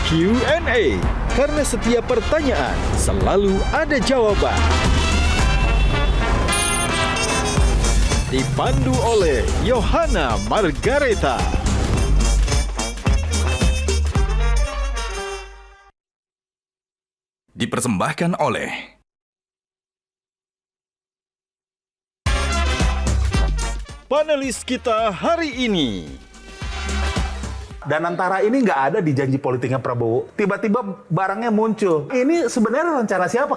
Q&A, karena setiap pertanyaan selalu ada jawaban. Dipandu oleh Yohana Margareta. Dipersembahkan oleh Panelis kita hari ini. Dan antara ini nggak ada di janji politiknya Prabowo. Tiba-tiba barangnya muncul. Ini sebenarnya rencana siapa?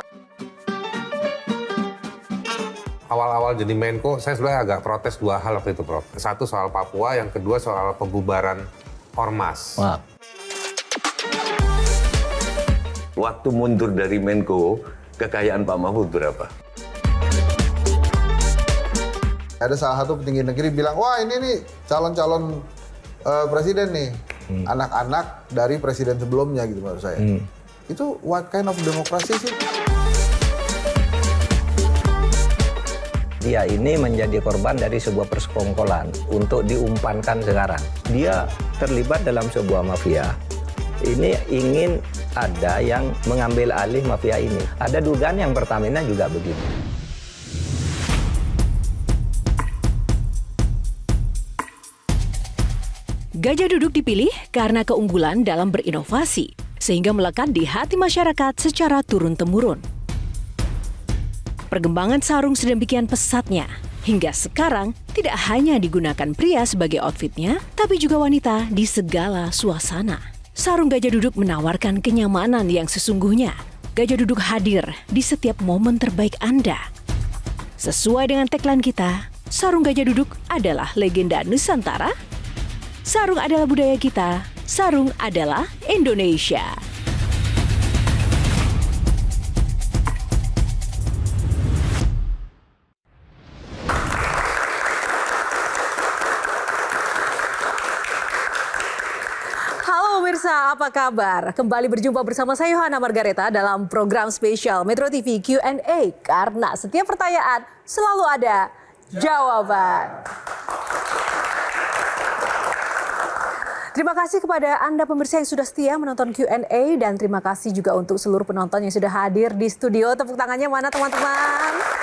Awal-awal jadi Menko, saya sebenarnya agak protes dua hal waktu itu, Prof. Satu soal Papua, yang kedua soal pembubaran Ormas. Wah. Waktu mundur dari Menko, kekayaan Pak Mahfud berapa? Ada salah satu petinggi negeri bilang, wah ini nih calon-calon presiden nih. Anak-anak dari presiden sebelumnya gitu menurut saya. Itu what kind of demokrasi sih? Dia ini menjadi korban dari sebuah persekongkolan untuk diumpankan sekarang. Dia terlibat dalam sebuah mafia. Ini ingin ada yang mengambil alih mafia ini. Ada dugaan yang Pertamina juga begitu. Gajah Duduk dipilih karena keunggulan dalam berinovasi, sehingga melekat di hati masyarakat secara turun-temurun. Perkembangan sarung sedemikian pesatnya, hingga sekarang tidak hanya digunakan pria sebagai outfitnya, tapi juga wanita di segala suasana. Sarung Gajah Duduk menawarkan kenyamanan yang sesungguhnya. Gajah Duduk hadir di setiap momen terbaik Anda. Sesuai dengan tagline kita, sarung Gajah Duduk adalah legenda Nusantara. Sarung adalah budaya kita, sarung adalah Indonesia. Halo pemirsa, apa kabar? Kembali berjumpa bersama saya Yohana Margareta dalam program spesial Metro TV Q&A. Karena setiap pertanyaan selalu ada jawaban. Terima kasih kepada Anda pemirsa yang sudah setia menonton Q&A dan terima kasih juga untuk seluruh penonton yang sudah hadir di studio. Tepuk tangannya mana teman-teman?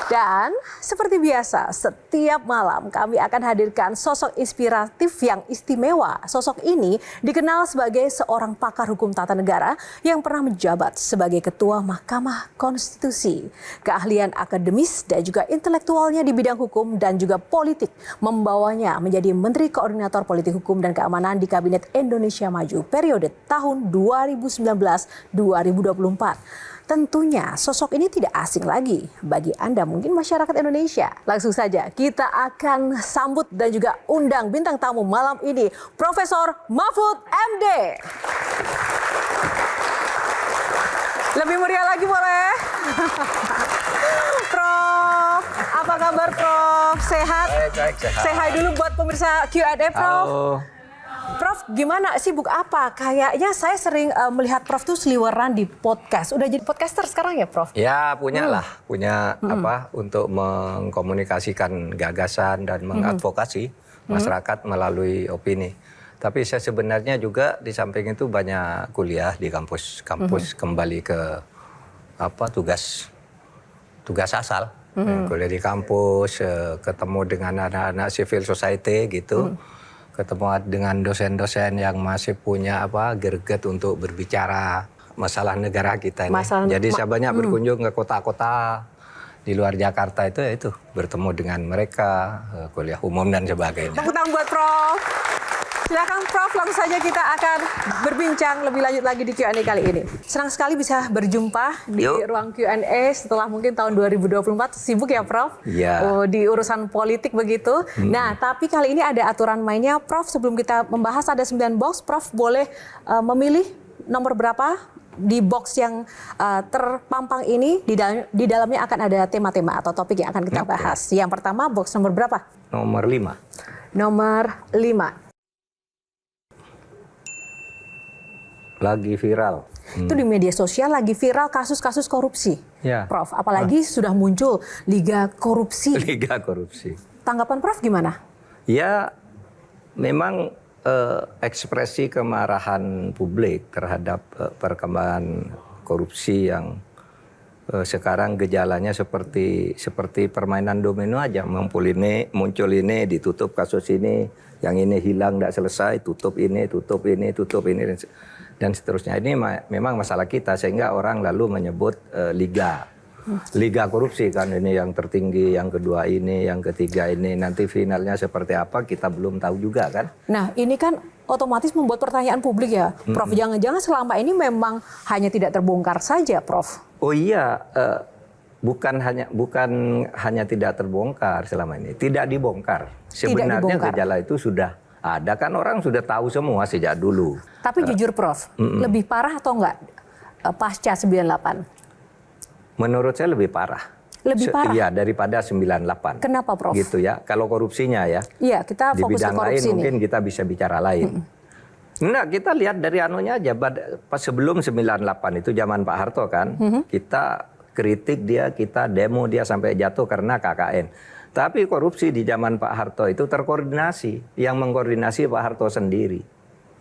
Dan seperti biasa, setiap malam kami akan hadirkan sosok inspiratif yang istimewa. Sosok ini dikenal sebagai seorang pakar hukum tata negara yang pernah menjabat sebagai Ketua Mahkamah Konstitusi. Keahlian akademis dan juga intelektualnya di bidang hukum dan juga politik membawanya menjadi Menteri Koordinator Politik Hukum dan Keamanan di Kabinet Indonesia Maju periode tahun 2019-2024. Tentunya sosok ini tidak asing lagi bagi Anda mungkin masyarakat Indonesia. Langsung saja kita akan sambut dan juga undang bintang tamu malam ini, Profesor Mahfud MD. Lebih meriah lagi boleh? Prof, apa kabar Prof? Sehat? Baik, sehat. Say hi dulu buat pemirsa Q&A Prof. Halo. Prof, gimana sibuk apa? Kayaknya saya sering melihat Prof tuh seliweran di podcast. Udah jadi podcaster sekarang ya, Prof? Ya, punya apa untuk mengkomunikasikan gagasan dan mengadvokasi masyarakat melalui opini. Tapi saya sebenarnya juga di samping itu banyak kuliah di kampus kembali ke apa tugas asal. Kuliah di kampus, ketemu dengan anak-anak civil society gitu. Ketemu dengan dosen-dosen yang masih punya greget untuk berbicara masalah negara kita ini. Jadi saya banyak berkunjung ke kota-kota di luar Jakarta itu bertemu dengan mereka, kuliah umum dan sebagainya. Tepuk tangan buat Prof. Silakan Prof, langsung saja kita akan berbincang lebih lanjut lagi di Q&A kali ini. Senang sekali bisa berjumpa di ruang Q&A setelah mungkin tahun 2024. Sibuk ya Prof? Iya. Di urusan politik begitu. Nah, tapi kali ini ada aturan mainnya Prof. Sebelum kita membahas ada 9 box, Prof boleh memilih nomor berapa di box yang terpampang ini. Di dalamnya akan ada tema-tema atau topik yang akan kita bahas. Yang pertama box nomor berapa? Nomor 5. Nomor 5. Lagi viral. Itu di media sosial lagi viral kasus-kasus korupsi. Ya. Prof, apalagi sudah muncul Liga Korupsi. Liga korupsi. Tanggapan Prof gimana? Ya, memang ekspresi kemarahan publik terhadap perkembangan korupsi yang sekarang gejalanya seperti permainan domino aja, muncul ini, ditutup kasus ini, yang ini hilang tidak selesai, tutup ini, dan seterusnya. Ini memang masalah kita, sehingga orang lalu menyebut liga korupsi kan, ini yang tertinggi, yang kedua ini, yang ketiga ini, nanti finalnya seperti apa kita belum tahu juga kan. Nah ini kan otomatis membuat pertanyaan publik ya, Prof. Jangan-jangan selama ini memang hanya tidak terbongkar saja, Prof. Oh iya, bukan hanya tidak terbongkar selama ini, tidak dibongkar. Sebenarnya gejala itu sudah ada kan, orang sudah tahu semua sejak dulu. Tapi jujur Prof, lebih parah atau enggak pasca 98? Menurut saya lebih parah. Lebih parah? Iya, daripada 98. Kenapa Prof? Gitu ya, kalau korupsinya ya. Iya, kita fokus ke korupsi. Di bidang lain mungkin kita bisa bicara lain. Nah, kita lihat dari anunya aja, pas sebelum 98 itu zaman Pak Harto kan, kita kritik dia, kita demo dia sampai jatuh karena KKN. Tapi korupsi di zaman Pak Harto itu terkoordinasi, yang mengkoordinasi Pak Harto sendiri.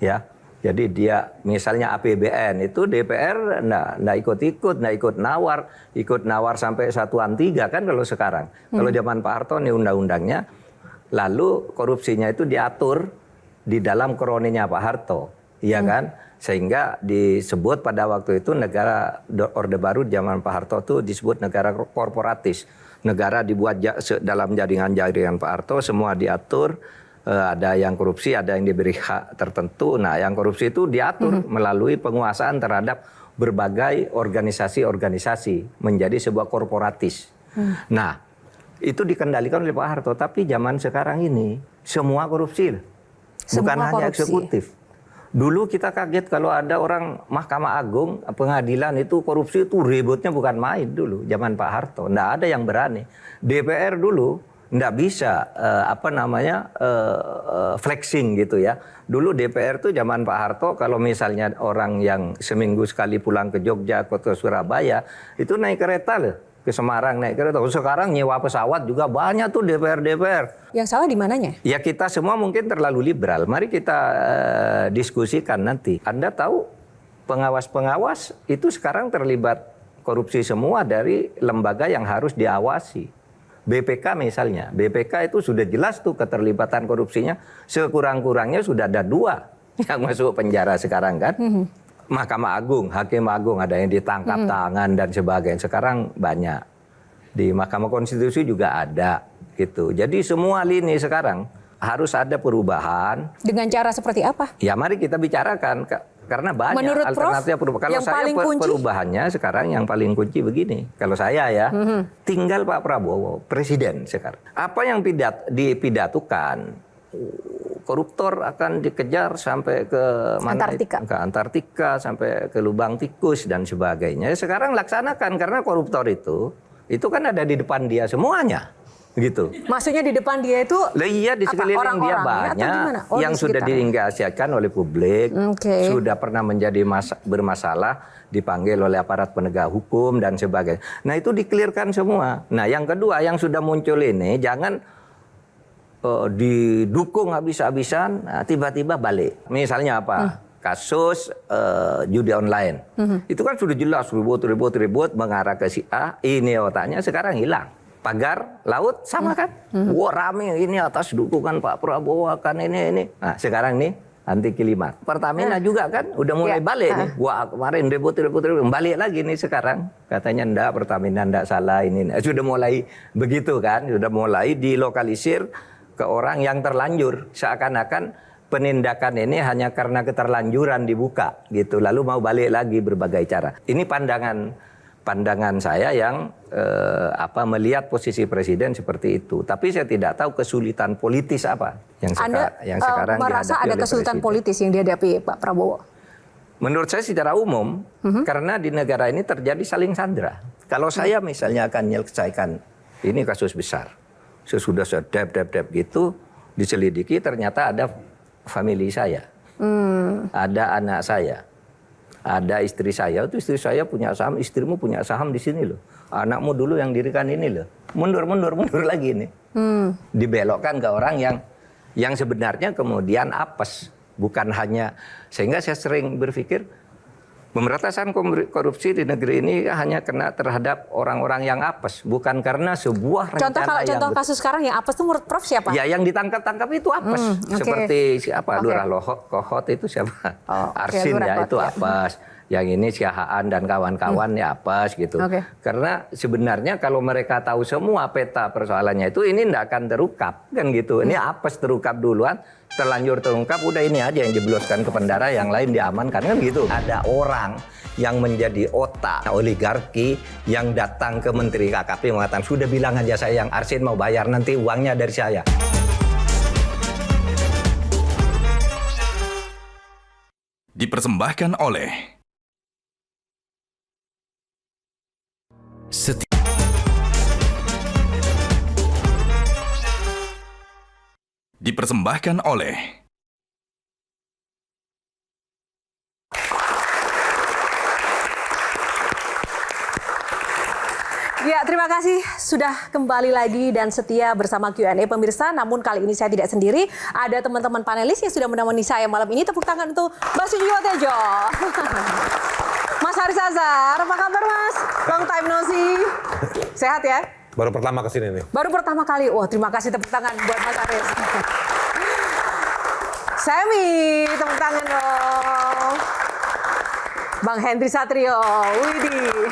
Ya, jadi dia misalnya APBN itu DPR nggak ikut-ikut, nggak ikut nawar sampai 1/3 kan kalau sekarang. Kalau zaman Pak Harto nih undang-undangnya, lalu korupsinya itu diatur di dalam kroninya Pak Harto, iya kan? Sehingga disebut pada waktu itu negara Orde Baru zaman Pak Harto itu disebut negara korporatis. Negara dibuat dalam jaringan Pak Harto, semua diatur, ada yang korupsi, ada yang diberi hak tertentu. Nah, yang korupsi itu diatur melalui penguasaan terhadap berbagai organisasi-organisasi menjadi sebuah korporatis. Nah, itu dikendalikan oleh Pak Harto, tapi zaman sekarang ini semua korupsi. Bukan hanya eksekutif. Dulu kita kaget kalau ada orang Mahkamah Agung, pengadilan itu korupsi itu ributnya bukan main dulu zaman Pak Harto. Nggak ada yang berani. DPR dulu nggak bisa flexing gitu ya. Dulu DPR tuh zaman Pak Harto kalau misalnya orang yang seminggu sekali pulang ke Jogja atau ke Surabaya itu naik kereta loh. Ke Semarang naik kereta. Sekarang nyewa pesawat juga banyak tuh DPR. Yang salah di mananya? Ya kita semua mungkin terlalu liberal. Mari kita diskusikan nanti. Anda tahu pengawas-pengawas itu sekarang terlibat korupsi semua dari lembaga yang harus diawasi. BPK misalnya. BPK itu sudah jelas tuh keterlibatan korupsinya. Sekurang-kurangnya sudah ada 2 yang masuk penjara sekarang kan. Mahkamah Agung, Hakim Agung ada yang ditangkap tangan dan sebagainya. Sekarang banyak. Di Mahkamah Konstitusi juga ada gitu. Jadi semua lini sekarang harus ada perubahan. Dengan cara seperti apa? Ya mari kita bicarakan karena banyak menurut alternatif perubahan. Kalau saya perubahannya sekarang yang paling kunci begini. Kalau saya ya, tinggal Pak Prabowo presiden sekarang. Apa yang dipidatukan? Koruptor akan dikejar sampai ke mana? Ke Antartika, sampai ke lubang tikus dan sebagainya. Sekarang laksanakan karena koruptor itu kan ada di depan dia semuanya, gitu. Maksudnya di depan dia itu? Iya, di sekeliling dia banyak yang sudah diinggasikan oleh publik, sudah pernah menjadi bermasalah, dipanggil oleh aparat penegak hukum dan sebagainya. Nah itu dikelirkan semua. Nah yang kedua yang sudah muncul ini jangan didukung habis-habisan, tiba-tiba balik. Misalnya apa? Kasus judi online. Itu kan sudah jelas ribut mengarah ke si A, ini otaknya sekarang hilang. Pagar laut sama kan? Wah rame ini atas dukungan Pak Prabowo akan ini. Nah sekarang nih anti kilimat. Pertamina juga kan udah mulai balik nih. Wah kemarin ribut balik lagi nih sekarang. Katanya enggak, Pertamina enggak salah ini. Sudah mulai begitu kan? Sudah mulai dilokalisir ke orang yang terlanjur, seakan-akan penindakan ini hanya karena keterlanjuran dibuka gitu, lalu mau balik lagi berbagai cara. Ini pandangan saya yang melihat posisi presiden seperti itu. Tapi saya tidak tahu kesulitan politis apa yang sekarang merasa ada kesulitan politis yang dihadapi Pak Prabowo. Menurut saya secara umum, karena di negara ini terjadi saling sandra. Kalau saya misalnya akan menyelesaikan ini kasus besar. Sesudah dep gitu diselidiki ternyata ada famili saya, ada anak saya, ada istri saya. Itu istri saya punya saham, istrimu punya saham di sini loh. Anakmu dulu yang dirikan ini loh. Mundur lagi ini. Dibelokkan ke orang yang yang sebenarnya kemudian apes, bukan hanya, sehingga saya sering berpikir pemberantasan korupsi di negeri ini hanya kena terhadap orang-orang yang apes, bukan karena sebuah rencana Contoh kasus sekarang yang apes itu menurut Prof siapa? Ya yang ditangkap itu apes. Seperti siapa? Lurah Kohot itu siapa? Arsin ya itu apes. Yang ini si Haan dan kawan-kawan ya apes gitu. Karena sebenarnya kalau mereka tahu semua peta persoalannya itu ini tidak akan terungkap kan gitu. Ini apes terungkap duluan, terlanjur terungkap, udah ini aja yang jebloskan ke pendara, yang lain diamankan kan gitu. Ada orang yang menjadi otak oligarki yang datang ke Menteri KKP mengatakan, sudah bilang aja saya yang Arsin mau bayar, nanti uangnya dari saya. Dipersembahkan oleh Dipersembahkan oleh Ya, terima kasih sudah kembali lagi dan setia bersama Q&A pemirsa. Namun kali ini saya tidak sendiri, ada teman-teman panelis yang sudah menemani saya malam ini. Tepuk tangan untuk Mbak Sujiwo Tejo. Mas Haris Azhar, apa kabar Mas? Long time no see. Sehat ya? Baru pertama kesini nih. Baru pertama kali. Wah, terima kasih, tepuk tangan buat Mas Haris. Semi, tepuk tangan dong. Bang Hendri Satrio, widih.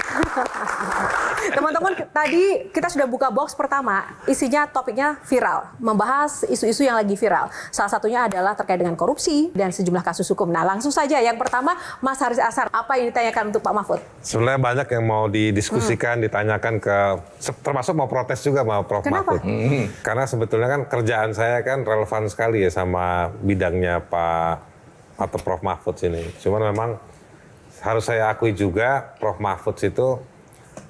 Teman-teman, tadi kita sudah buka box pertama, isinya topiknya viral, membahas isu-isu yang lagi viral. Salah satunya adalah terkait dengan korupsi dan sejumlah kasus hukum. Nah, langsung saja yang pertama, Mas Haris Azhar, apa yang ditanyakan untuk Pak Mahfud? Sebenarnya banyak yang mau didiskusikan, ditanyakan ke, termasuk mau protes juga sama Prof. Kenapa? Mahfud. Karena sebetulnya kan kerjaan saya kan relevan sekali ya sama bidangnya Pak atau Prof. Mahfud sini. Cuman memang harus saya akui juga Prof. Mahfud itu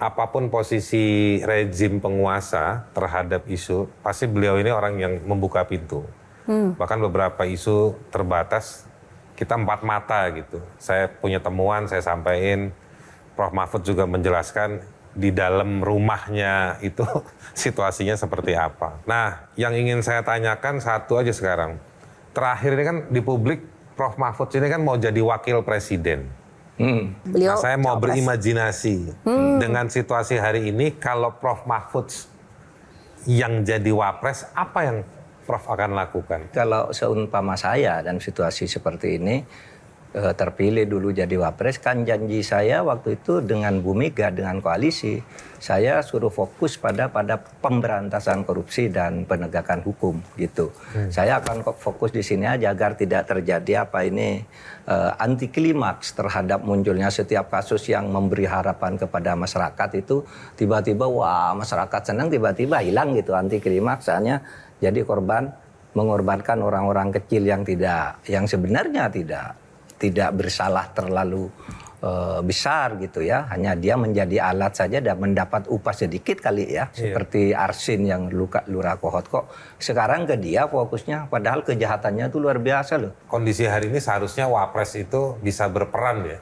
apapun posisi rezim penguasa terhadap isu, pasti beliau ini orang yang membuka pintu. Bahkan beberapa isu terbatas, kita empat mata gitu. Saya punya temuan, saya sampaikan, Prof. Mahfud juga menjelaskan di dalam rumahnya itu situasinya seperti apa. Nah, yang ingin saya tanyakan satu aja sekarang. Terakhir ini kan di publik, Prof. Mahfud ini kan mau jadi wakil presiden. Beliau Nah, saya mau cawapres. berimajinasi dengan situasi hari ini, kalau Prof. Mahfud yang jadi wapres, apa yang Prof akan lakukan? Kalau seumpama saya dan situasi seperti ini terpilih dulu jadi wapres, kan janji saya waktu itu dengan Bu Mega, dengan koalisi, saya suruh fokus pada pemberantasan korupsi dan penegakan hukum gitu. Saya akan fokus di sini aja agar tidak terjadi anti klimaks terhadap munculnya setiap kasus yang memberi harapan kepada masyarakat itu tiba-tiba wah masyarakat senang, tiba-tiba hilang gitu, anti klimaks, hanya jadi mengorbankan orang-orang kecil yang sebenarnya tidak bersalah terlalu besar gitu ya, hanya dia menjadi alat saja dan mendapat upah sedikit kali ya, seperti Arsin yang Lurah Kohot, kok sekarang ke dia fokusnya, padahal kejahatannya itu luar biasa loh. Kondisi hari ini seharusnya wapres itu bisa berperan ya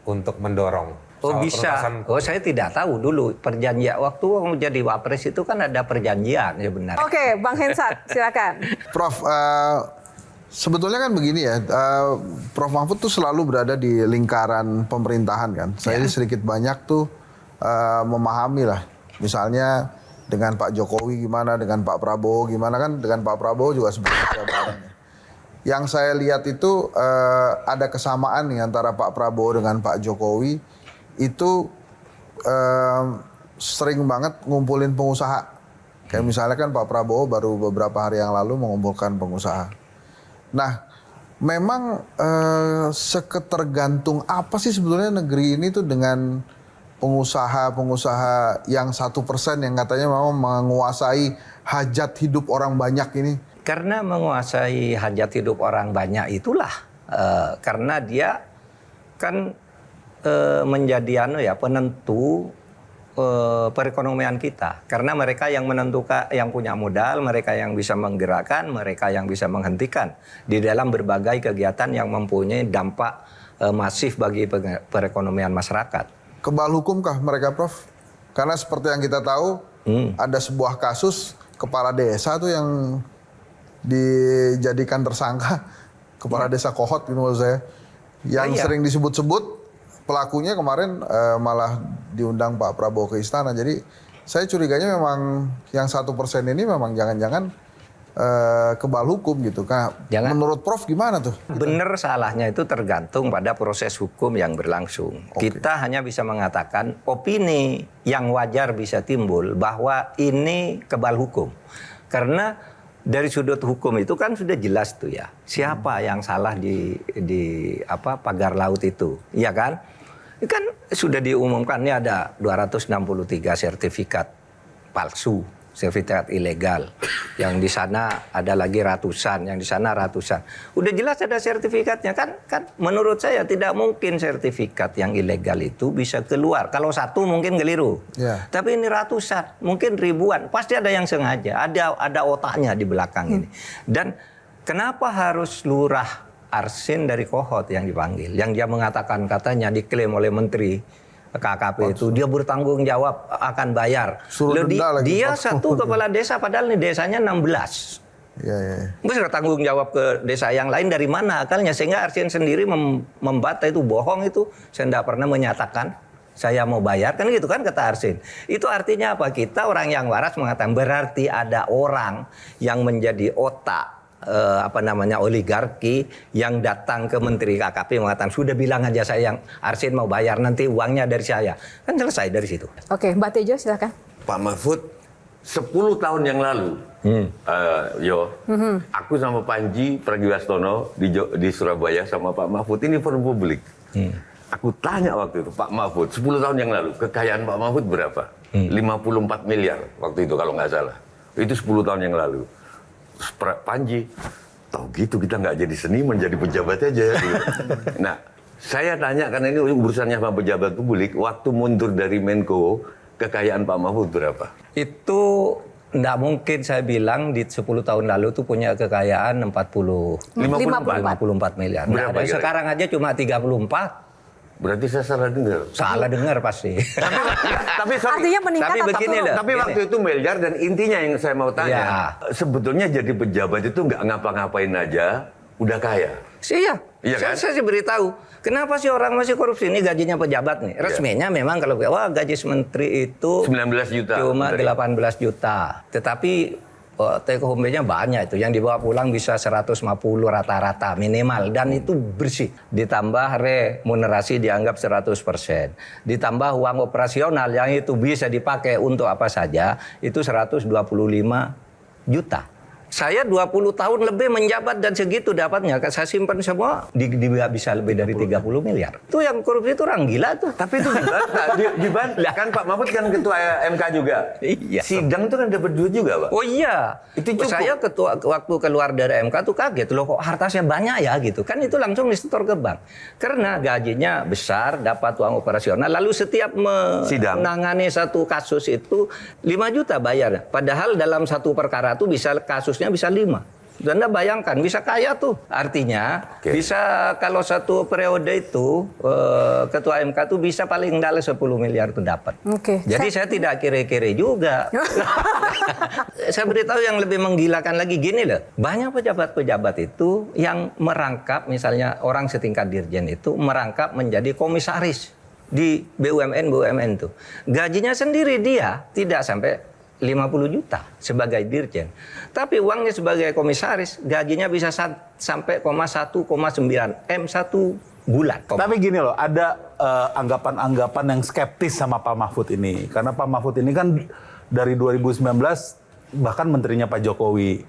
untuk mendorong. Oh bisa, saya tidak tahu dulu perjanjian waktu mau jadi wapres itu kan ada perjanjian sebenarnya. Oke, Bang Hensat, silakan. Prof, sebetulnya kan begini ya, Prof. Mahfud tuh selalu berada di lingkaran pemerintahan kan. Saya ini sedikit banyak tuh memahami lah. Misalnya dengan Pak Jokowi gimana, dengan Pak Prabowo gimana, kan dengan Pak Prabowo juga sebenarnya bareng. Yang saya lihat itu ada kesamaan nih antara Pak Prabowo dengan Pak Jokowi, itu sering banget ngumpulin pengusaha. Kayak misalnya kan Pak Prabowo baru beberapa hari yang lalu mengumpulkan pengusaha. Nah, memang seketergantung apa sih sebetulnya negeri ini tuh dengan pengusaha-pengusaha yang 1% yang katanya memang menguasai hajat hidup orang banyak ini? Karena menguasai hajat hidup orang banyak itulah, karena dia kan menjadi penentu perekonomian kita, karena mereka yang menentukan, yang punya modal, mereka yang bisa menggerakkan, mereka yang bisa menghentikan di dalam berbagai kegiatan yang mempunyai dampak masif bagi perekonomian masyarakat. Kebal hukumkah mereka, Prof? Karena seperti yang kita tahu, ada sebuah kasus kepala desa tuh yang dijadikan tersangka kepala desa Kohot gitu maksud saya. Yang sering disebut-sebut pelakunya kemarin malah diundang Pak Prabowo ke istana. Jadi saya curiganya memang yang 1% ini memang jangan-jangan kebal hukum gitu. Jangan. Menurut Prof gimana tuh? Benar salahnya itu tergantung pada proses hukum yang berlangsung. Kita hanya bisa mengatakan opini yang wajar bisa timbul bahwa ini kebal hukum. Karena dari sudut hukum itu kan sudah jelas tuh ya. Siapa yang salah di pagar laut itu, ya kan? Ini kan sudah diumumkan ini ada 263 sertifikat palsu. Sertifikat ilegal, yang di sana ada lagi ratusan, yang di sana ratusan. Udah jelas ada sertifikatnya kan menurut saya tidak mungkin sertifikat yang ilegal itu bisa keluar. Kalau satu mungkin keliru, tapi ini ratusan, mungkin ribuan, pasti ada yang sengaja, ada otaknya di belakang ini. Dan kenapa harus Lurah Arsin dari Kohot yang dipanggil, yang dia mengatakan katanya diklaim oleh Menteri KKP itu dia bertanggung jawab akan bayar. Dia satu kepala desa padahal nih desanya 16. Bisa tanggung jawab ke desa yang lain dari mana akalnya sehingga Arsin sendiri membantah itu bohong itu. Saya tidak pernah menyatakan saya mau bayar kan gitu kan kata Arsin. Itu artinya apa? Kita orang yang waras mengatakan berarti ada orang yang menjadi otak oligarki yang datang ke Menteri KKP mengatakan sudah bilang aja saya yang Arsin mau bayar nanti uangnya dari saya. Kan selesai dari situ. Oke, Mbak Tejo silakan. Pak Mahfud 10 tahun yang lalu, aku sama Panji Pragiwaksono di Surabaya sama Pak Mahfud ini forum publik. Aku tanya waktu itu, Pak Mahfud 10 tahun yang lalu kekayaan Pak Mahfud berapa? 54 miliar waktu itu kalau nggak salah. Itu 10 tahun yang lalu. Panji, tahu gitu kita nggak jadi seniman, jadi pejabat aja. Gitu. Nah, saya tanya karena ini urusannya sama pejabat publik, waktu mundur dari Menko, kekayaan Pak Mahfud berapa? Itu nggak mungkin saya bilang di 10 tahun lalu tuh punya kekayaan 54 miliar. Berapa? Sekarang aja cuma 34. Berarti saya salah dengar. Salah dengar pasti. tapi Artinya meningkat tapi atau begini turun? loh. Tapi waktu itu miliar dan intinya yang saya mau tanya, sebetulnya jadi pejabat itu nggak ngapa-ngapain aja, udah kaya. Iya, kan? saya beritahu. Kenapa sih orang masih korupsi ini gajinya pejabat nih? Resminya memang kalau gaji menteri itu 19 juta. Cuma 18 juta. Tetapi take home-nya banyak itu. Yang dibawa pulang bisa 150 rata-rata minimal. Dan itu bersih. Ditambah remunerasi dianggap 100%. Ditambah uang operasional yang itu bisa dipakai untuk apa saja. Itu 125 juta. Saya 20 tahun lebih menjabat dan segitu dapatnya. Saya simpan semua bisa lebih dari 30 miliar. Itu yang korupsi itu orang gila tuh. Tapi itu dibantah. Kan Pak Mahfud kan ketua MK juga. Iya. Sidang itu kan dapat duit juga, Pak. Oh iya. Itu cukup. Saya waktu keluar dari MK tuh kaget. Loh kok hartanya banyak ya gitu. Kan itu langsung disetor ke bank. Karena gajinya besar, dapat uang operasional. Lalu setiap menangani satu kasus itu 5 juta bayar. Padahal dalam satu perkara tuh kasusnya bisa 5. Anda bayangkan bisa kaya tuh. Artinya bisa kalau satu periode itu ketua MK tuh bisa paling dalam 10 miliar tuh dapat. Jadi saya tidak kere-kere juga. Saya beritahu yang lebih menggilakan lagi gini loh. Banyak pejabat-pejabat itu yang merangkap misalnya orang setingkat dirjen itu merangkap menjadi komisaris di BUMN tuh. Gajinya sendiri dia tidak sampai 50 juta sebagai dirjen. Tapi uangnya sebagai komisaris, gajinya bisa sampai 1,9 M satu bulan. Tapi gini loh, ada anggapan-anggapan yang skeptis sama Pak Mahfud ini. Karena Pak Mahfud ini kan dari 2019 bahkan menterinya Pak Jokowi.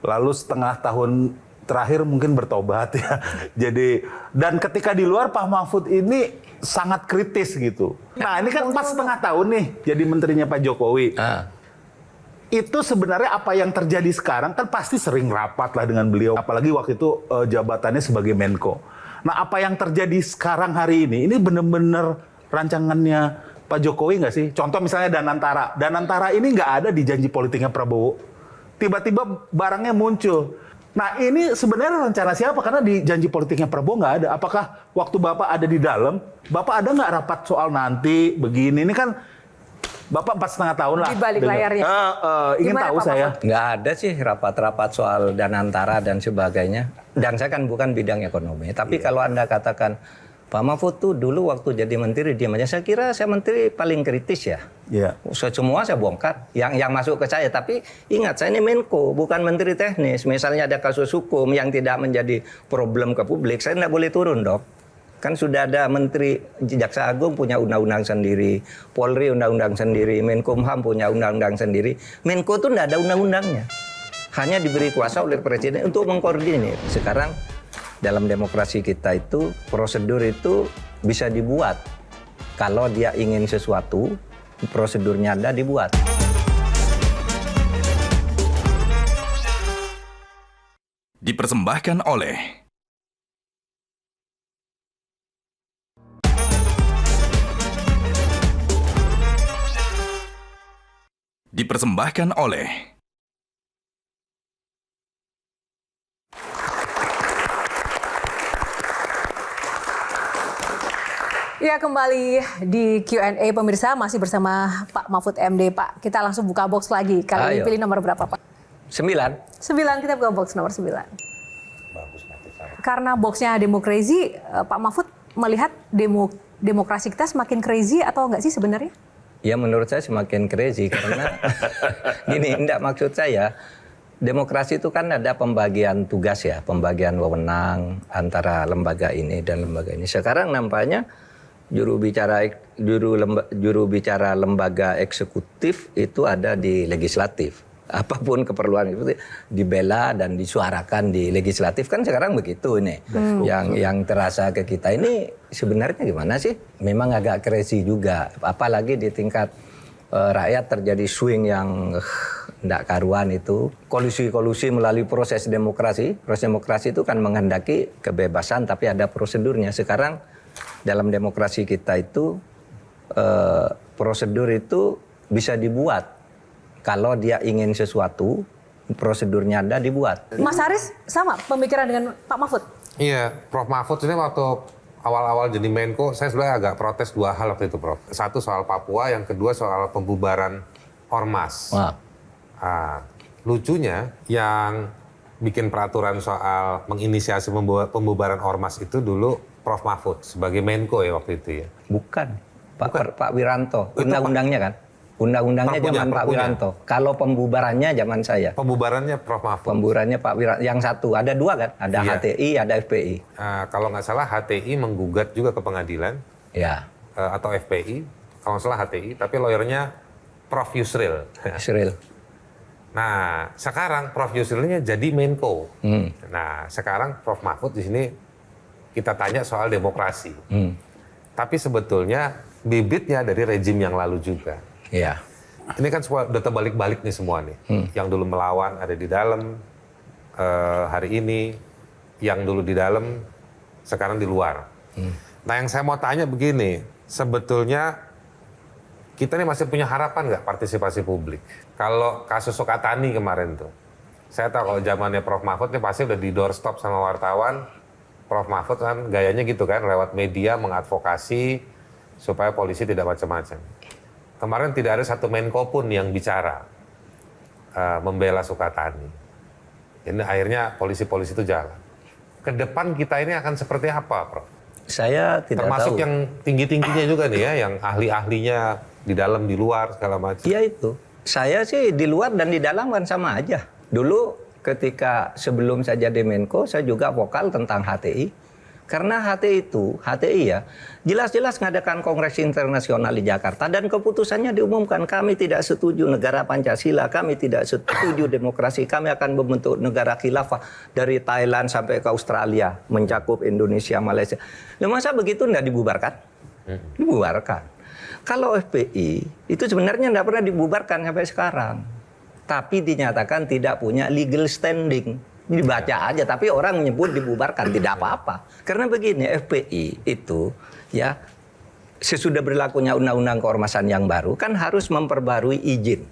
Lalu setengah tahun terakhir mungkin bertobat ya. Jadi, dan ketika di luar Pak Mahfud ini sangat kritis gitu. Nah ini kan 4,5 tahun nih jadi menterinya Pak Jokowi. Itu sebenarnya apa yang terjadi sekarang kan pasti sering rapat lah dengan beliau. Apalagi waktu itu jabatannya sebagai Menko. Nah apa yang terjadi sekarang hari ini benar-benar rancangannya Pak Jokowi nggak sih? Contoh misalnya Danantara. Danantara ini nggak ada di janji politiknya Prabowo. Tiba-tiba barangnya muncul. Nah ini sebenarnya rencana siapa? Karena di janji politiknya Prabowo nggak ada. Apakah waktu Bapak ada di dalam, Bapak ada nggak rapat soal nanti begini? Ini kan Bapak 4,5 tahun lah. Di balik dengar. layarnya. Ingin Gimana, tahu Pak saya. Nggak ada sih rapat-rapat soal danantara dan sebagainya. Dan saya kan bukan bidang ekonomi. Tapi kalau Anda katakan, Pak Mahfud tuh dulu waktu jadi menteri diam aja. Saya kira saya menteri paling kritis ya. Iya. Semua saya bongkar. Yang masuk ke saya. Tapi ingat, saya ini Menko, bukan menteri teknis. Misalnya ada kasus hukum yang tidak menjadi problem ke publik, saya tidak boleh turun dong. Kan sudah ada menteri Jaksa Agung punya undang-undang sendiri, Polri undang-undang sendiri, Menkumham punya undang-undang sendiri. Menko tuh tidak ada undang-undangnya. Hanya diberi kuasa oleh presiden untuk mengkoordinir. Sekarang dalam demokrasi kita itu prosedur itu bisa dibuat. Kalau dia ingin sesuatu, prosedurnya ada dibuat. Dipersembahkan oleh Ya, kembali di Q&A pemirsa, masih bersama Pak Mahfud MD. Pak, kita langsung buka box lagi. Kali ini Ayo. pilih nomor berapa, Pak? 9. 9, kita buka box nomor 9. Bagus nanti saya. Karena boxnya demo crazy, Pak Mahfud melihat demokrasi kita semakin crazy atau enggak sih sebenarnya? Ya menurut saya semakin crazy karena gini, enggak, maksud saya demokrasi itu kan ada pembagian tugas ya, pembagian wewenang antara lembaga ini dan lembaga ini. Sekarang nampaknya juru bicara lembaga eksekutif itu ada di legislatif. Apapun keperluan itu dibela dan disuarakan di legislatif, kan sekarang begitu ini. Yang terasa ke kita ini sebenarnya gimana sih? Memang agak crazy juga, apalagi di tingkat rakyat terjadi swing yang tidak karuan itu. Kolusi-kolusi melalui proses demokrasi. Proses demokrasi itu kan menghendaki kebebasan tapi ada prosedurnya. Sekarang dalam demokrasi kita itu prosedur itu bisa dibuat. Kalau dia ingin sesuatu, prosedurnya ada dibuat. Mas Haris sama pemikiran dengan Pak Mahfud? Iya, Prof Mahfud ini waktu awal-awal jadi Menko, saya sebenarnya agak protes 2 hal waktu itu, Prof. Satu soal Papua, yang kedua soal pembubaran Ormas. Wah. Lucunya, yang bikin peraturan soal menginisiasi pembubaran Ormas itu dulu Prof Mahfud sebagai Menko ya waktu itu ya. Bukan. Pak Wiranto. Undang-undangnya kan? Undang-undangnya zaman Pak Wiranto. Kalau pembubarannya zaman saya. Pembubarannya Prof Mahfud. Pembubarannya Pak Wiranto. Yang satu, ada 2 kan? Ada Iya. HTI, ada FPI. Kalau nggak salah HTI menggugat juga ke pengadilan. Ya, Atau FPI. Kalau nggak salah HTI. Tapi lawyernya Prof Yusril. Israel. Nah, sekarang Prof Yusrilnya jadi Menko. Nah, sekarang Prof Mahfud di sini kita tanya soal demokrasi. Tapi sebetulnya bibitnya dari rejim yang lalu juga. Ya. Ini kan udah terbalik-balik nih semua nih. Yang dulu melawan ada di dalam hari ini, yang dulu di dalam sekarang di luar. Nah, yang saya mau tanya begini, sebetulnya kita ini masih punya harapan nggak partisipasi publik? Kalau kasus Sukatani kemarin tuh, saya tahu kalau zamannya Prof Mahfud ini pasti udah di doorstop sama wartawan. Prof Mahfud kan gayanya gitu kan, lewat media mengadvokasi supaya polisi tidak macam-macam. Kemarin tidak ada satu Menko pun yang bicara membela Sukatani. Ini akhirnya polisi-polisi itu jalan. Ke depan kita ini akan seperti apa, Prof? Saya tidak Termasuk tahu. yang tinggi-tingginya juga nih ya, yang ahli-ahlinya di dalam, di luar, segala macam. Ya itu. Saya sih di luar dan di dalam kan sama aja. Dulu ketika sebelum saya jadi Menko, saya juga vokal tentang HTI. Karena HTI ya, jelas-jelas mengadakan Kongres Internasional di Jakarta dan keputusannya diumumkan, kami tidak setuju negara Pancasila, kami tidak setuju demokrasi, kami akan membentuk negara khilafah dari Thailand sampai ke Australia, mencakup Indonesia, Malaysia. Nah, masa begitu tidak dibubarkan? Dibubarkan. Kalau FPI itu sebenarnya tidak pernah dibubarkan sampai sekarang. Tapi dinyatakan tidak punya legal standing. Dibaca aja, tapi orang menyebut dibubarkan, tidak apa-apa. Karena begini, FPI itu ya sesudah berlakunya undang-undang keormasan yang baru kan harus memperbarui izin.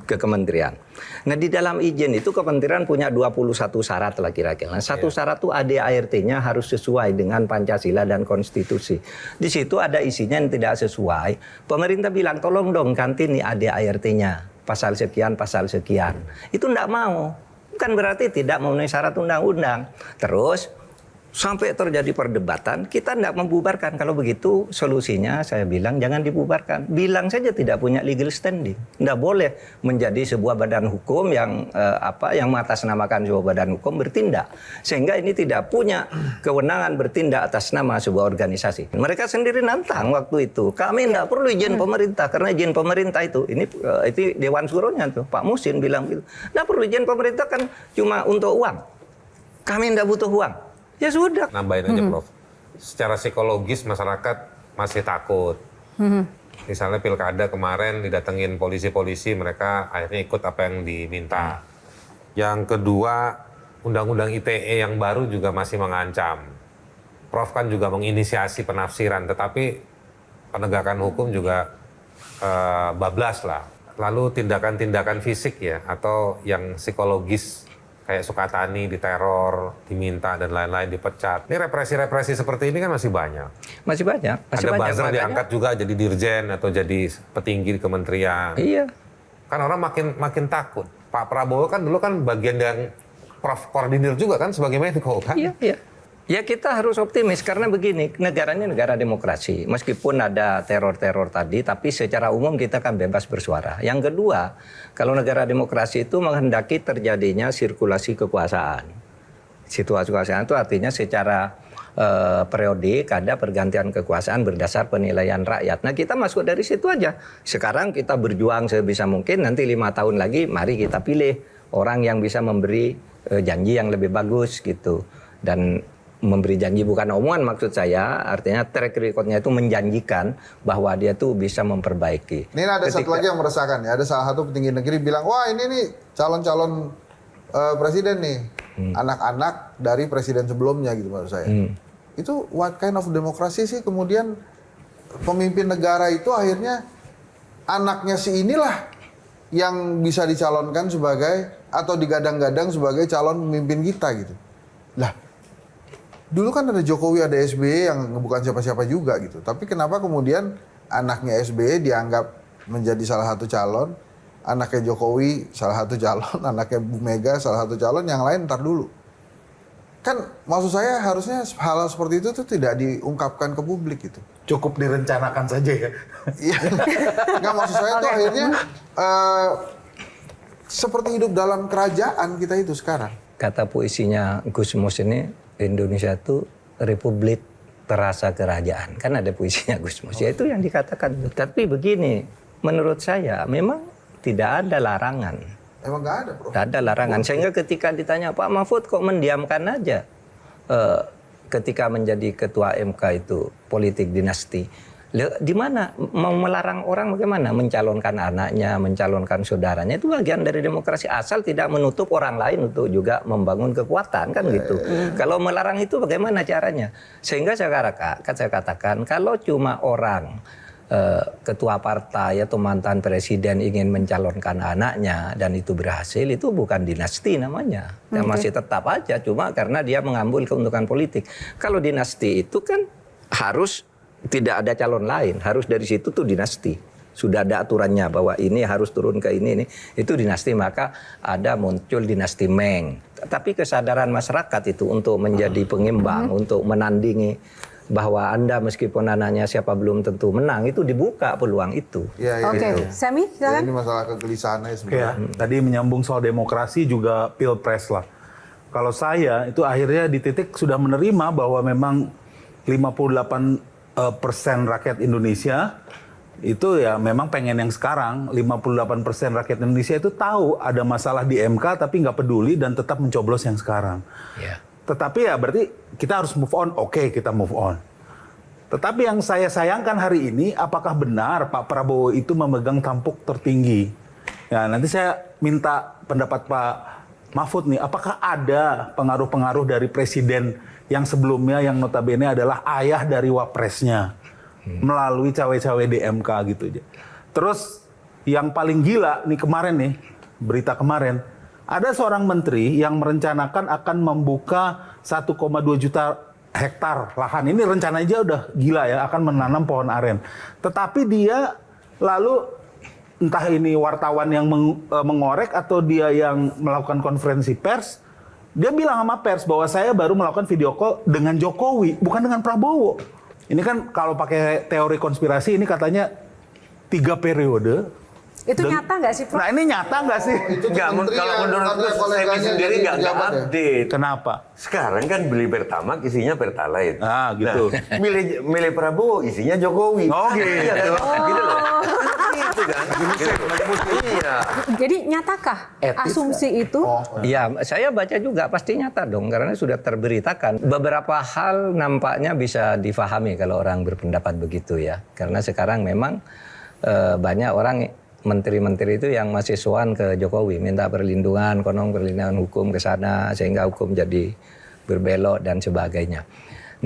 ke kementerian. Nah di dalam izin itu kementerian punya 21 syarat lah kira-kira. Nah, satu syarat tuh ADART-nya harus sesuai dengan Pancasila dan konstitusi. Di situ ada isinya yang tidak sesuai. Pemerintah bilang tolong dong ganti nih ADART-nya. Pasal sekian, pasal sekian. Itu enggak mau. Bukan berarti tidak memenuhi syarat undang-undang. Terus sampai terjadi perdebatan, kita tidak membubarkan. Kalau begitu solusinya saya bilang jangan dibubarkan. Bilang saja tidak punya legal standing. Tidak boleh menjadi sebuah badan hukum yang yang mengatasnamakan sebuah badan hukum bertindak. Sehingga ini tidak punya kewenangan bertindak atas nama sebuah organisasi. Mereka sendiri nantang waktu itu. Kami tidak perlu izin pemerintah karena izin pemerintah itu Dewan Suronya tuh Pak Musin bilang gitu. Tidak perlu izin pemerintah kan cuma untuk uang. Kami tidak butuh uang. Ya sudah. Nambahin aja Prof. Secara psikologis masyarakat masih takut. Misalnya pilkada kemarin didatengin polisi-polisi, mereka akhirnya ikut apa yang diminta. Yang kedua, undang-undang ITE yang baru juga masih mengancam. Prof kan juga menginisiasi penafsiran, tetapi penegakan hukum juga bablas lah. Lalu tindakan-tindakan fisik ya, atau yang psikologis, kayak Sukatani diteror, diminta dan lain-lain, dipecat. Ini represi-represi seperti ini kan masih banyak. Masih banyak. Ada buzzer diangkat juga jadi dirjen atau jadi petinggi di kementerian. Iya. Kan orang makin takut. Pak Prabowo kan dulu kan bagian yang Prof koordinir juga kan sebagai Menko kan? Iya, iya. Ya kita harus optimis karena begini, negaranya negara demokrasi. Meskipun ada teror-teror tadi, tapi secara umum kita kan bebas bersuara. Yang kedua, kalau negara demokrasi itu menghendaki terjadinya sirkulasi kekuasaan. Situasi kekuasaan itu artinya secara periodik ada pergantian kekuasaan berdasar penilaian rakyat. Nah kita masuk dari situ aja. Sekarang kita berjuang sebisa mungkin, nanti 5 tahun lagi mari kita pilih orang yang bisa memberi janji yang lebih bagus gitu. Dan memberi janji bukan omongan maksud saya, artinya track record-nya itu menjanjikan bahwa dia tuh bisa memperbaiki. Ini ada satu lagi yang meresahkan ya, ada salah satu petinggi negeri bilang, wah ini nih calon-calon presiden nih, anak-anak dari presiden sebelumnya gitu maksud saya. Itu what kind of demokrasi sih kemudian pemimpin negara itu akhirnya anaknya si inilah yang bisa dicalonkan sebagai atau digadang-gadang sebagai calon pemimpin kita gitu. Lah, dulu kan ada Jokowi, ada SBY yang bukan siapa-siapa juga gitu. Tapi kenapa kemudian anaknya SBY dianggap menjadi salah satu calon, anaknya Jokowi salah satu calon, anaknya Bu Mega salah satu calon, yang lain ntar dulu. Kan maksud saya harusnya hal seperti itu tuh tidak diungkapkan ke publik gitu. Cukup direncanakan saja ya. Iya. Nggak, maksud saya tuh akhirnya seperti hidup dalam kerajaan kita itu sekarang. Kata puisinya Gus Mus ini, Indonesia itu republik terasa kerajaan. Kan ada puisinya Gus Mus. Ya itu yang dikatakan. Tapi begini, menurut saya memang tidak ada larangan. Emang nggak ada, Bro? Tidak ada larangan. Sehingga ketika ditanya Pak Mahfud kok mendiamkan aja ketika menjadi ketua MK itu politik dinasti. Di mana mau melarang orang bagaimana? Mencalonkan anaknya, mencalonkan saudaranya, itu bagian dari demokrasi, asal tidak menutup orang lain untuk juga membangun kekuatan kan gitu. Kalau melarang itu bagaimana caranya? Sehingga saya katakan kalau cuma orang ketua partai atau mantan presiden ingin mencalonkan anaknya dan itu berhasil, itu bukan dinasti namanya. Dan masih tetap aja cuma karena dia mengambil keuntungan politik. Kalau dinasti itu kan harus tidak ada calon lain, harus dari situ tuh dinasti. Sudah ada aturannya bahwa ini harus turun ke ini, itu dinasti, maka ada muncul dinasti Meng. Tapi kesadaran masyarakat itu untuk menjadi pengimbang, untuk menandingi bahwa Anda meskipun anaknya siapa belum tentu menang, itu dibuka peluang itu. Ya, Oke, gitu. Sami, silakan. Ini masalah kegelisahan aja sebenarnya. Ya, tadi menyambung soal demokrasi juga pilpres lah. Kalau saya itu akhirnya di titik sudah menerima bahwa memang 58% rakyat Indonesia itu ya memang pengen yang sekarang. 58% rakyat Indonesia itu tahu ada masalah di MK tapi nggak peduli dan tetap mencoblos yang sekarang. Ya. Tetapi ya berarti kita harus move on. Oke, kita move on. Tetapi yang saya sayangkan hari ini, apakah benar Pak Prabowo itu memegang tampuk tertinggi? Ya, nanti saya minta pendapat Pak Mahfud nih, apakah ada pengaruh-pengaruh dari presiden yang sebelumnya yang notabene adalah ayah dari wapresnya melalui cawe-cawe di MK gitu aja. Terus Yang paling gila nih kemarin nih, berita kemarin, ada seorang menteri yang merencanakan akan membuka 1,2 juta hektar lahan. Ini rencana aja udah gila ya, akan menanam pohon aren. Tetapi dia lalu entah ini wartawan yang mengorek atau dia yang melakukan konferensi pers, dia bilang sama pers bahwa saya baru melakukan video call dengan Jokowi, bukan dengan Prabowo. Ini kan kalau pakai teori konspirasi ini katanya 3 periode. Itu nyata nggak sih, Prof? Nah ini nyata nggak sih? Itu Nggak, menteri kalau yang menurutku katanya saya koleganya sendiri jadi nggak pejabat ya? update. Kenapa? Sekarang kan beli Pertamax isinya Pertalite. Ah, gitu. Nah, milih Prabowo isinya Jokowi. Oh, gitu. Iya kan? Gitu loh. Gitu kan? Iya. Jadi nyatakah asumsi itu? Ya, saya baca juga pasti nyata dong karena sudah terberitakan. Beberapa hal nampaknya bisa difahami kalau orang berpendapat begitu ya. Karena sekarang memang banyak orang menteri-menteri itu yang masih sowan ke Jokowi, minta perlindungan, konon perlindungan hukum ke sana sehingga hukum jadi berbelok dan sebagainya.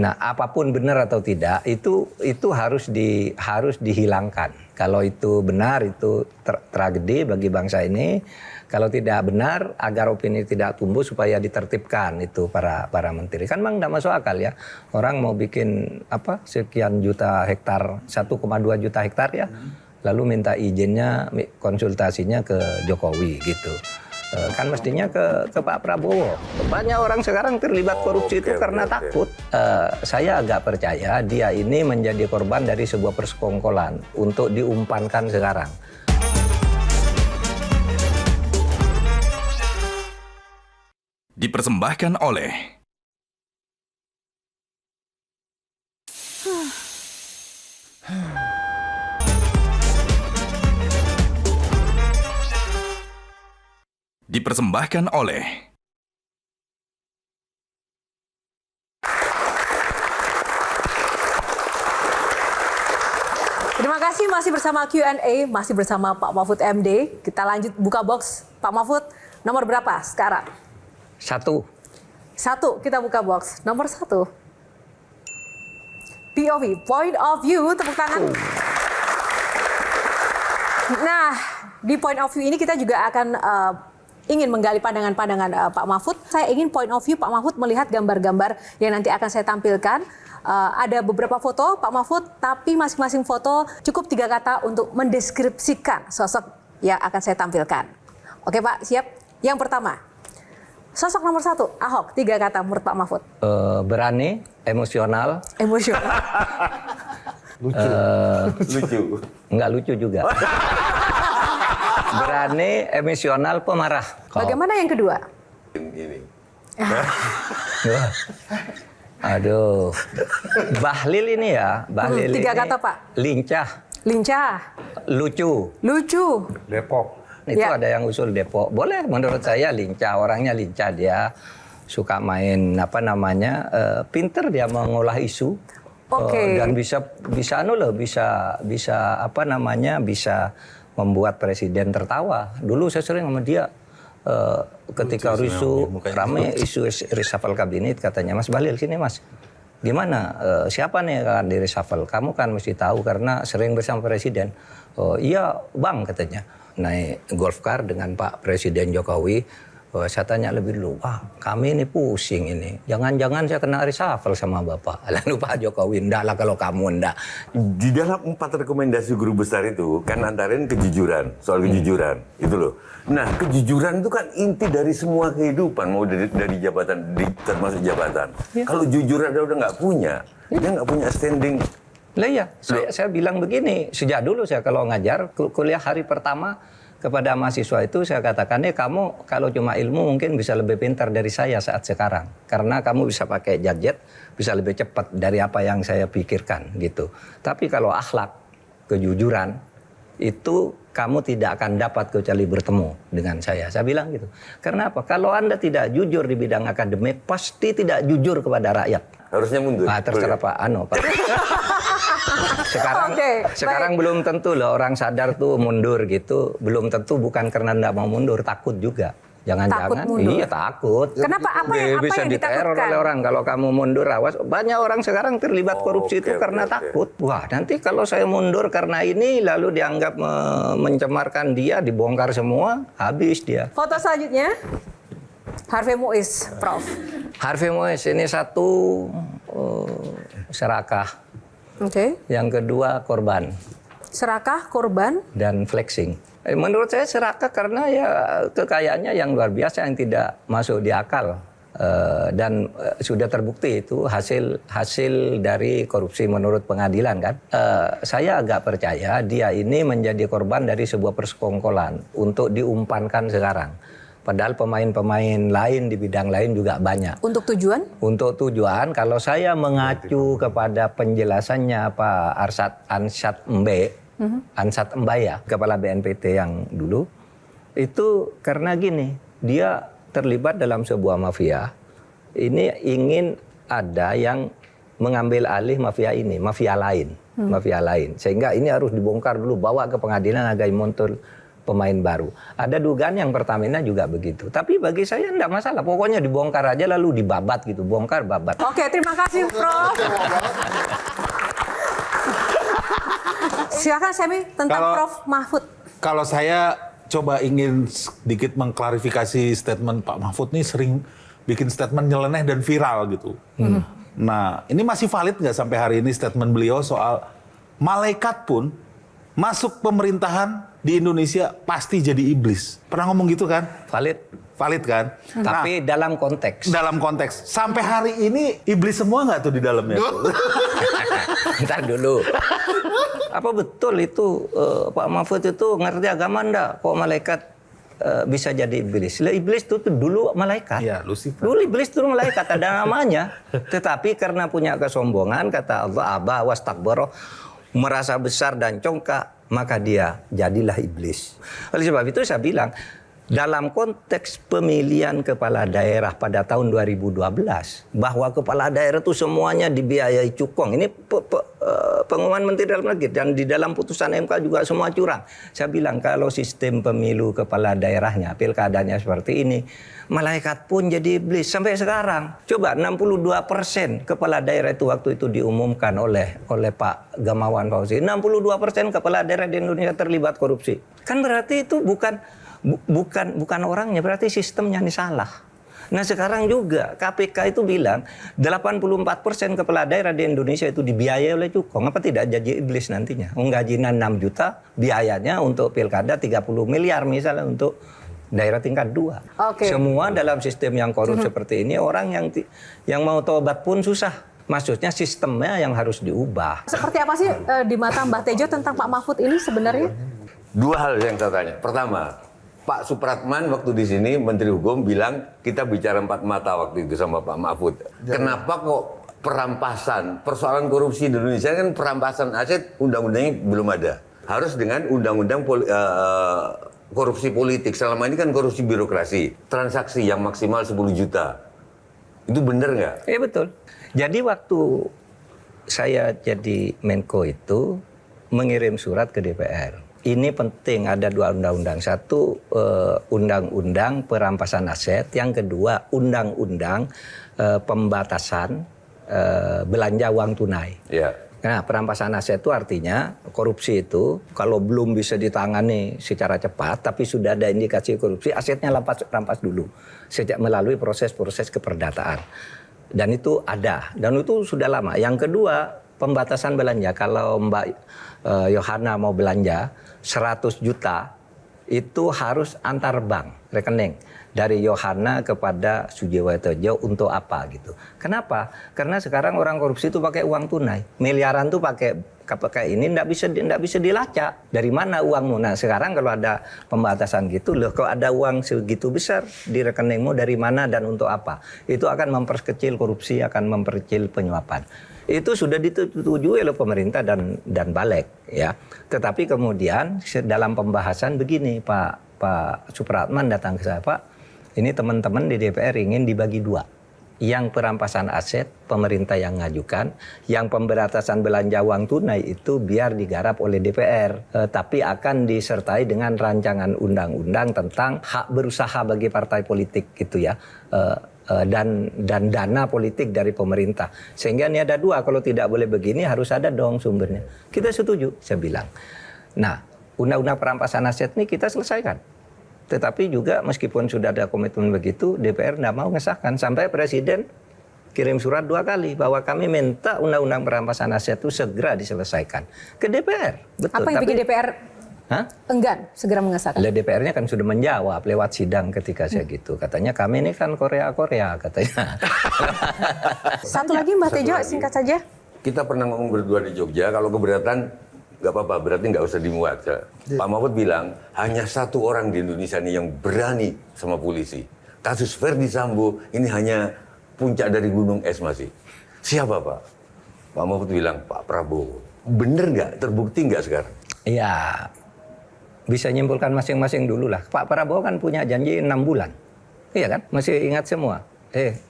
Nah, apapun benar atau tidak itu harus dihilangkan. Kalau itu benar itu tragedi bagi bangsa ini. Kalau tidak benar agar opini tidak tumbuh supaya ditertibkan itu para menteri. Kan memang tidak masuk akal ya. Orang mau bikin sekian juta hektar, 1,2 juta hektar ya. Lalu minta izinnya, konsultasinya ke Jokowi gitu. Kan mestinya ke Pak Prabowo. Banyak orang sekarang terlibat korupsi itu karena takut. Saya agak percaya dia ini menjadi korban dari sebuah persekongkolan untuk diumpankan sekarang. Dipersembahkan oleh Terima kasih masih bersama Q&A, masih bersama Pak Mahfud MD. Kita lanjut buka box. Pak Mahfud, nomor berapa sekarang? 1. Kita buka box. Nomor 1. POV, point of view, tepuk tangan. Nah, di point of view ini kita juga akan ingin menggali pandangan-pandangan Pak Mahfud. Saya ingin point of view Pak Mahfud melihat gambar-gambar yang nanti akan saya tampilkan. Ada beberapa foto Pak Mahfud, tapi masing-masing foto cukup 3 kata untuk mendeskripsikan sosok yang akan saya tampilkan. Oke Pak, siap? Yang pertama, sosok nomor 1, Ahok, 3 kata menurut Pak Mahfud. Berani, emosional. Emosional. Lucu. Enggak lucu juga. Berani, emosional, pemarah. Bagaimana yang kedua? Ini. Aduh. Bahlil ini ya. Bahlil 3 ini kata Pak. Lincah. Lucu. Depok. Itu Ya. ada yang usul Depok. Boleh menurut saya lincah. Orangnya lincah dia. Suka main pinter dia mengolah isu. Oke. Dan bisa bisa membuat presiden tertawa. Dulu saya sering sama dia ketika rame isu reshuffle kabinet, katanya, Mas Bahlil sini Mas, gimana siapa nih yang akan di reshuffle? Kamu kan mesti tahu karena sering bersama presiden. Oh, iya Bang, katanya, naik golf car dengan Pak Presiden Jokowi. Saya tanya lebih dulu, wah kami ini pusing ini. Jangan-jangan saya kena reshuffle sama Bapak. Lalu Pak Jokowi, enggak lah kalau kamu enggak. Di dalam 4 rekomendasi guru besar itu kan antarain kejujuran, soal kejujuran itu loh. Nah, kejujuran itu kan inti dari semua kehidupan, mau dari jabatan, termasuk jabatan. Ya. Kalau jujur ada udah nggak punya, dia nggak punya standing. Lah iya, saya bilang begini, sejak dulu saya kalau ngajar kuliah hari pertama kepada mahasiswa itu saya katakan, kamu kalau cuma ilmu mungkin bisa lebih pintar dari saya saat sekarang. Karena kamu bisa pakai gadget, bisa lebih cepat dari apa yang saya pikirkan gitu. Tapi kalau akhlak, kejujuran, itu kamu tidak akan dapat kecuali bertemu dengan saya. Saya bilang gitu. Karena apa? Kalau Anda tidak jujur di bidang akademik, pasti tidak jujur kepada rakyat. Harusnya mundur. Terserah Pak Pak. Sekarang belum tentu loh orang sadar tuh mundur gitu. Belum tentu, bukan karena enggak mau mundur, takut juga. Jangan-jangan mundur. iya takut. Kenapa? Apa yang Bisa diteror ditakutkan? oleh orang kalau kamu mundur, awas. Banyak orang sekarang terlibat korupsi itu karena takut. Wah, nanti kalau saya mundur karena ini lalu dianggap mencemarkan dia, dibongkar semua, habis dia. Foto selanjutnya, Harvey Muiz, Prof. Harvey Muiz ini satu serakah, Oke. yang kedua korban Serakah, korban. dan flexing. Menurut saya serakah karena ya kekayaannya yang luar biasa yang tidak masuk di akal. Dan sudah terbukti itu hasil dari korupsi menurut pengadilan kan. Saya agak percaya dia ini menjadi korban dari sebuah persekongkolan untuk diumpankan sekarang. Padahal pemain-pemain lain di bidang lain juga banyak. Untuk tujuan? Untuk tujuan, kalau saya mengacu kepada penjelasannya Pak Ansat Mbaya, Kepala BNPT yang dulu, itu karena gini, dia terlibat dalam sebuah mafia. Ini ingin ada yang mengambil alih mafia ini, mafia lain. Sehingga ini harus dibongkar dulu, bawa ke pengadilan agar muncul pemain baru. Ada dugaan yang Pertamina juga begitu. Tapi bagi saya enggak masalah, pokoknya dibongkar aja lalu dibabat gitu, bongkar babat. Oke, terima kasih Prof. Silakan Semi tentang Prof Mahfud. Kalau saya coba ingin sedikit mengklarifikasi statement Pak Mahfud nih sering bikin statement nyeleneh dan viral gitu. Nah, ini masih valid nggak sampai hari ini statement beliau soal malaikat pun masuk pemerintahan di Indonesia pasti jadi iblis. Pernah ngomong gitu kan? Valid. Valid kan? Tapi dalam konteks. Dalam konteks. Sampai hari ini iblis semua nggak tuh di dalamnya? Tuh? Ntar dulu. Apa betul itu Pak Mahfud itu ngerti agama enggak? Kok malaikat bisa jadi iblis? Iblis itu dulu malaikat. Iya, Lucifer. Dulu iblis itu malaikat, ada namanya. Tetapi karena punya kesombongan, kata Allah, aba wastakbara, merasa besar dan congkak, maka dia jadilah iblis. Oleh sebab itu saya bilang, dalam konteks pemilihan kepala daerah pada tahun 2012, bahwa kepala daerah itu semuanya dibiayai cukong. Ini pengumuman Menteri Dalam Negeri dan di dalam putusan MK juga semua curang. Saya bilang kalau sistem pemilu kepala daerahnya, pilkadanya seperti ini, malaikat pun jadi iblis sampai sekarang. Coba 62% kepala daerah itu waktu itu diumumkan oleh Pak Gamawan Fauzi. 62% kepala daerah di Indonesia terlibat korupsi. Kan berarti itu bukan orangnya, berarti sistemnya ini salah. Nah sekarang juga KPK itu bilang 84% kepala daerah di Indonesia itu dibiayai oleh cukong. Apa tidak jadi iblis nantinya? Gajinya 6 juta, biayanya untuk pilkada 30 miliar misalnya untuk daerah tingkat 2. Oke. Semua dalam sistem yang korup seperti ini, orang yang mau tobat pun susah. Maksudnya sistemnya yang harus diubah. Seperti apa sih di mata Mbah Tejo tentang Pak Mahfud ini sebenarnya? Dua hal yang saya tanya. Pertama, Pak Supratman waktu di sini Menteri Hukum bilang kita bicara empat mata waktu itu sama Pak Mahfud. Kenapa kok perampasan, persoalan korupsi di Indonesia kan perampasan aset undang-undangnya belum ada. Harus dengan undang-undang korupsi politik. Selama ini kan korupsi birokrasi, transaksi yang maksimal 10 juta. Itu benar nggak? Iya betul. Jadi waktu saya jadi Menko itu mengirim surat ke DPR. Ini penting, ada dua undang-undang. Satu, undang-undang perampasan aset. Yang kedua, undang-undang pembatasan belanja uang tunai. Ya. Nah, perampasan aset itu artinya korupsi itu kalau belum bisa ditangani secara cepat, tapi sudah ada indikasi korupsi, asetnya rampas dulu. Sejak melalui proses-proses keperdataan. Dan itu ada, dan itu sudah lama. Yang kedua, pembatasan belanja. Kalau Mbak Yohana mau belanja 100 juta, itu harus antar bank, rekening. Dari Yohana kepada Sujiwotejo untuk apa gitu. Kenapa? Karena sekarang orang korupsi itu pakai uang tunai. Miliaran tuh pakai ini nggak bisa dilacak. Dari mana uangmu? Nah sekarang kalau ada pembatasan gitu, loh kalau ada uang segitu besar di rekeningmu dari mana dan untuk apa? Itu akan memperkecil korupsi, akan memperkecil penyuapan. Itu sudah disetujui oleh pemerintah dan Balik ya. Tetapi kemudian dalam pembahasan begini Pak Supratman datang ke saya, Pak, ini teman-teman di DPR ingin dibagi dua. yang perampasan aset pemerintah yang ngajukan, yang pemberantasan belanja uang tunai itu biar digarap oleh DPR, tapi akan disertai dengan rancangan undang-undang tentang hak berusaha bagi partai politik gitu ya, dan dana politik dari pemerintah. Sehingga ini ada dua, kalau tidak boleh begini harus ada dong sumbernya. Kita setuju, saya bilang. Nah, undang-undang perampasan aset ini kita selesaikan. Tetapi juga meskipun sudah ada komitmen begitu, DPR tidak mau mengesahkan. Sampai Presiden kirim surat 2 kali bahwa kami minta undang-undang perampasan aset itu segera diselesaikan ke DPR. Betul. Apa yang bikin DPR enggan segera mengesahkan? DPR-nya kan sudah menjawab lewat sidang ketika saya gitu. Katanya kami ini kan Korea-Korea katanya. Satu lagi Mbak Tejo, singkat saja. Kita pernah ngomong berdua di Jogja, kalau keberatan nggak apa-apa, berarti nggak usah dimuat. Pak Mahfud bilang, hanya satu orang di Indonesia ini yang berani sama polisi. Kasus Verdi Sambo ini hanya puncak dari gunung es masih. Siapa Pak? Pak Mahfud bilang, Pak Prabowo. Bener nggak? Terbukti nggak sekarang? Ya, bisa nyimpulkan masing-masing dulu lah. Pak Prabowo kan punya janji 6 bulan. Iya kan? Masih ingat semua.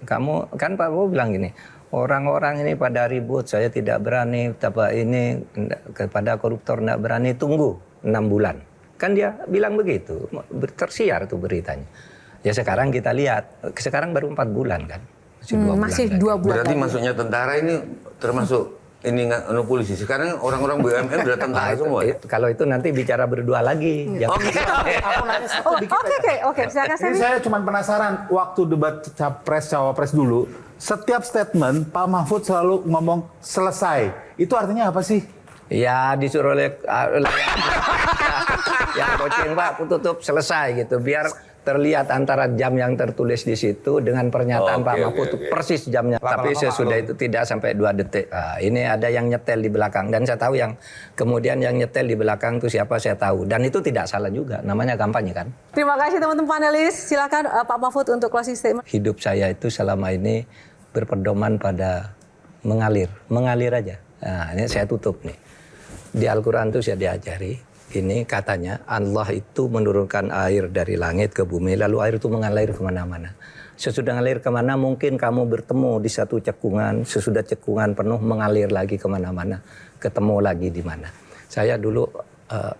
Kamu, kan Pak Prabowo bilang gini, orang-orang ini pada ribut, saya tidak berani, ini kepada koruptor tidak berani, tunggu 6 bulan. Kan dia bilang begitu, tersiar tuh beritanya. Ya sekarang kita lihat, sekarang baru 4 bulan kan. Masih 2 bulan. Berarti maksudnya tentara ini termasuk ini polisi. Sekarang orang-orang BUMN udah tentara semua. Kalau itu nanti bicara berdua lagi. Aku nanya satu dikit aja. Oke, silakan Ini saya cuma penasaran, waktu debat Capres-Cawapres dulu, setiap statement Pak Mahfud selalu ngomong selesai. Itu artinya apa sih? Ya disuruh oleh yang coaching Pak, tutup selesai gitu. Biar terlihat antara jam yang tertulis di situ dengan pernyataan Pak Mahfud persis jamnya. Tapi sesudah itu tidak sampai 2 detik. Ini ada yang nyetel di belakang dan saya tahu yang kemudian yang nyetel di belakang itu siapa saya tahu. Dan itu tidak salah juga, namanya kampanye kan. Terima kasih teman-teman panelis. Silakan Pak Mahfud untuk closing statement. Hidup saya itu selama ini berpedoman pada mengalir aja. Nah, ini saya tutup nih. Di Al-Quran itu saya diajari, ini katanya Allah itu menurunkan air dari langit ke bumi, lalu air itu mengalir kemana-mana. Sesudah mengalir kemana, mungkin kamu bertemu di satu cekungan, sesudah cekungan penuh mengalir lagi kemana-mana, ketemu lagi di mana. Saya dulu,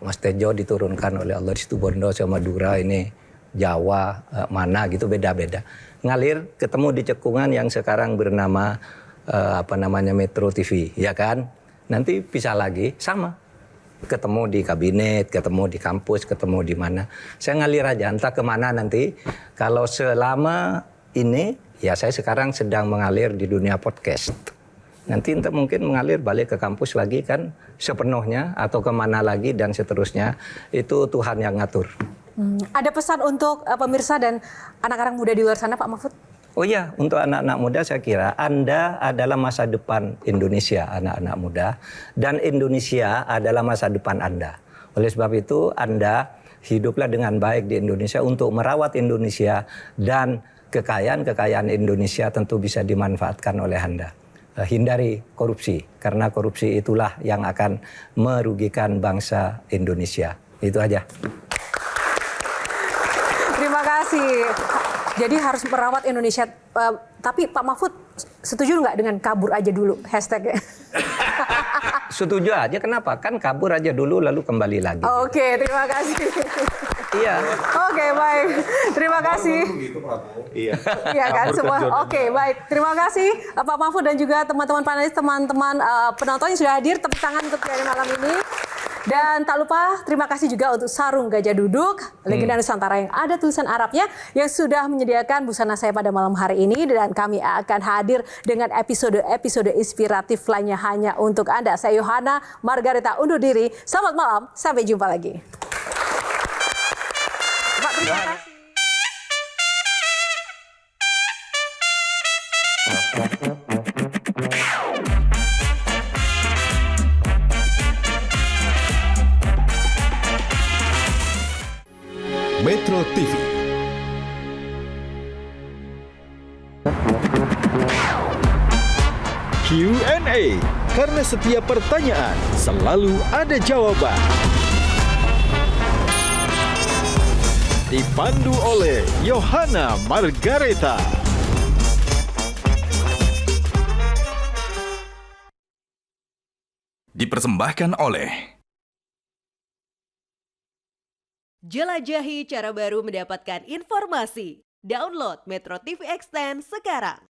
Mas Tejo diturunkan oleh Allah di Situbondo sama Madura, ini Jawa, mana gitu beda-beda. Ngalir, ketemu di cekungan yang sekarang bernama Metro TV, ya kan? Nanti pisah lagi, sama. Ketemu di kabinet, ketemu di kampus, ketemu di mana. Saya ngalir aja, entah kemana nanti. Kalau selama ini, ya saya sekarang sedang mengalir di dunia podcast. Nanti entah mungkin mengalir balik ke kampus lagi kan sepenuhnya, atau kemana lagi dan seterusnya. Itu Tuhan yang ngatur. Ada pesan untuk pemirsa dan anak-anak muda di luar sana, Pak Mahfud? Oh iya, untuk anak-anak muda saya kira Anda adalah masa depan Indonesia, anak-anak muda. Dan Indonesia adalah masa depan Anda. Oleh sebab itu Anda hiduplah dengan baik di Indonesia untuk merawat Indonesia. Dan kekayaan-kekayaan Indonesia tentu bisa dimanfaatkan oleh Anda. Hindari korupsi, karena korupsi itulah yang akan merugikan bangsa Indonesia. Itu aja. Terima kasih. Jadi harus merawat Indonesia. Tapi Pak Mahfud setuju nggak dengan kabur aja dulu hashtagnya? Setuju aja, kenapa? Kan kabur aja dulu lalu kembali lagi. Oke, terima kasih. Iya. Oke, baik. Terima kasih. Iya kan semua. Oke, baik. Terima kasih Pak Mahfud dan juga teman-teman panelis, teman-teman penonton yang sudah hadir. Tepuk tangan untuk hari malam ini. Dan tak lupa terima kasih juga untuk Sarung Gajah Duduk, legenda Nusantara yang ada tulisan Arabnya, yang sudah menyediakan busana saya pada malam hari ini. Dan kami akan hadir dengan episode inspiratif lainnya hanya untuk Anda. Saya Yohana Margareta undur diri. Selamat malam, sampai jumpa lagi. Pak, terima kasih. Metro TV. Q&A, karena setiap pertanyaan selalu ada jawaban. Dipandu oleh Yohana Margareta. dipersembahkan oleh Jelajahi cara baru mendapatkan informasi. Download Metro TV Extend sekarang.